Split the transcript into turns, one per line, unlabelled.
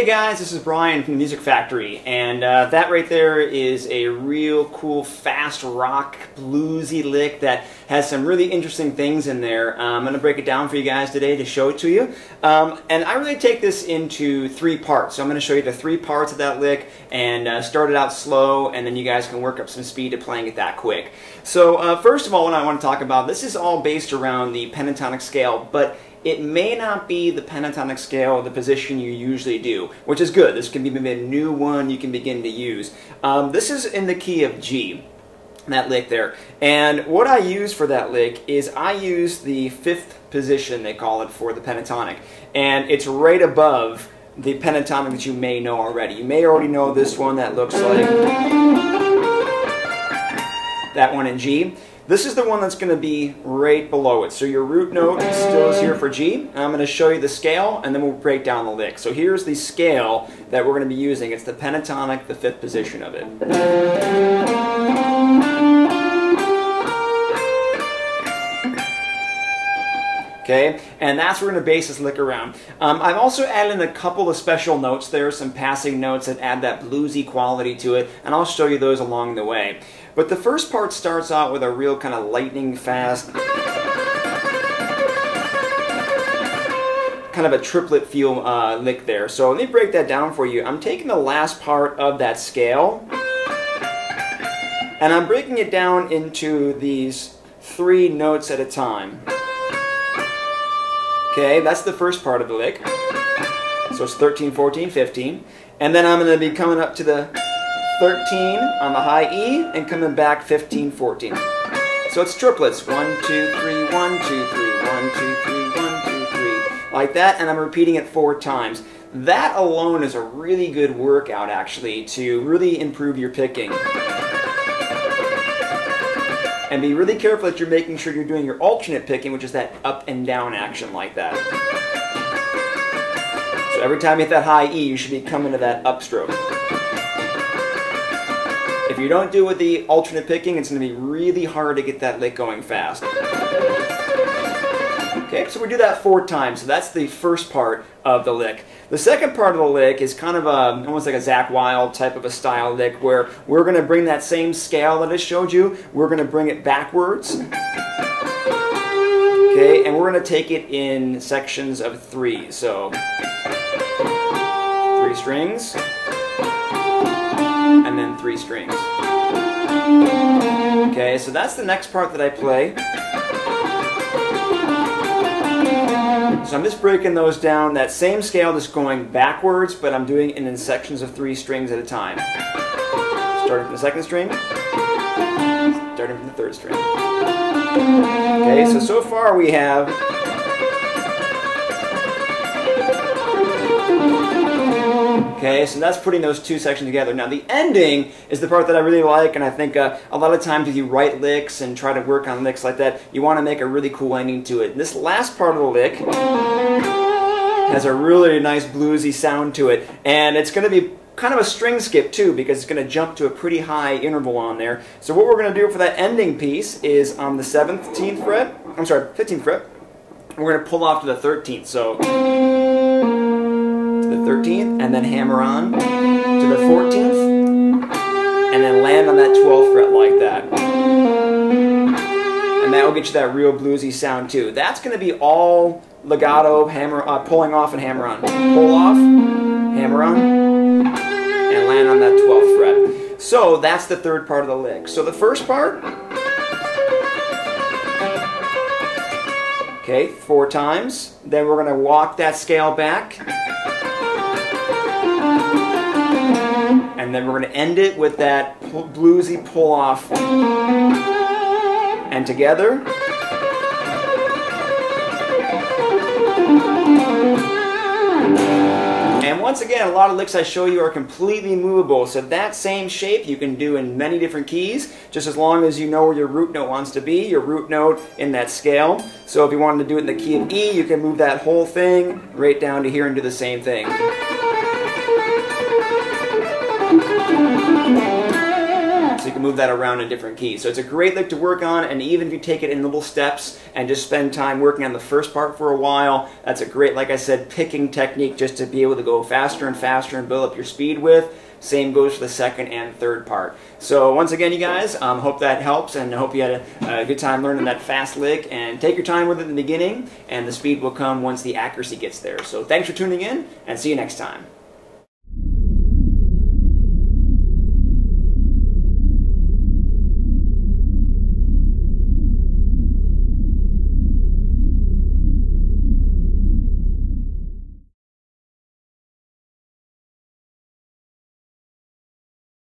Hey guys, this is Brian from the Music Factory, and that right there is a real cool, fast rock, bluesy lick that has some really interesting things in there. I'm going to break it down for you guys today to show it to you. And I really take this into three parts. So I'm going to show you the three parts of that lick and start it out slow, and then you guys can work up some speed to playing it that quick. So first of all, what I want to talk about, this is all based around the pentatonic scale, but it may not be the pentatonic scale, the position you usually do, which is good. This can be maybe a new one you can begin to use. This is in the key of G, that lick there. And what I use for that lick is I use the fifth position, they call it, for the pentatonic. And it's right above the pentatonic that you may know already. You may already know this one that looks like that one in G. This is the one that's going to be right below it. So your root note still is here for G. And I'm going to show you the scale, and then we'll break down the lick. So here's the scale that we're going to be using. It's the pentatonic, the fifth position of it. Okay, and that's what we're going to base this lick around. I've also added in a couple of special notes there, some passing notes that add that bluesy quality to it, and I'll show you those along the way. But the first part starts out with a real kind of lightning fast, kind of a triplet feel lick there. So let me break that down for you. I'm taking the last part of that scale, and I'm breaking it down into these three notes at a time. Okay, that's the first part of the lick. So it's 13, 14, 15. And then I'm going to be coming up to the 13 on the high E and coming back 15, 14. So it's triplets. 1, 2, 3, 1, 2, 3, 1, 2, 3, 1, 2, 3. Like that, and I'm repeating it 4 times. That alone is a really good workout, actually, to really improve your picking. And be really careful that you're making sure you're doing your alternate picking, which is that up and down action like that. So every time you hit that high E, you should be coming to that upstroke. If you don't do it with the alternate picking, it's going to be really hard to get that lick going fast. Okay, so we do that 4 times. So that's the first part of the lick. The second part of the lick is kind of almost like a Zakk Wylde type of a style lick, where we're going to bring that same scale that I showed you, we're going to bring it backwards. Okay, and we're going to take it in sections of 3. So 3 strings, and then 3 strings. Okay, so that's the next part that I play. So I'm just breaking those down, that same scale, just going backwards, but I'm doing it in sections of 3 strings at a time. Starting from the second string, starting from the third string. Okay, so far we have okay, so that's putting those 2 sections together. Now the ending is the part that I really like, and I think a lot of times if you write licks and try to work on licks like that, you want to make a really cool ending to it. And this last part of the lick has a really nice bluesy sound to it, and it's going to be kind of a string skip too, because it's going to jump to a pretty high interval on there. So what we're going to do for that ending piece is on the 15th fret, we're going to pull off to the 13th. So the 13th, and then hammer on to the 14th, and then land on that 12th fret like that. And that will get you that real bluesy sound too. That's going to be all legato, hammer, pulling off and hammer on. Pull off, hammer on, and land on that 12th fret. So that's the third part of the lick. So the first part, okay, 4 times. Then we're going to walk that scale back. And then we're going to end it with that bluesy pull-off. And together. And once again, a lot of licks I show you are completely movable. So that same shape you can do in many different keys, just as long as you know where your root note wants to be, your root note in that scale. So if you wanted to do it in the key of E, you can move that whole thing right down to here and do the same thing. So you can move that around in different keys. So it's a great lick to work on, and even if you take it in little steps and just spend time working on the first part for a while, that's a great, like I said, picking technique just to be able to go faster and faster and build up your speed with. Same goes for the second and third part. So once again, you guys, hope that helps, and I hope you had a good time learning that fast lick. And take your time with it in the beginning, and the speed will come once the accuracy gets there. So thanks for tuning in, and see you next time.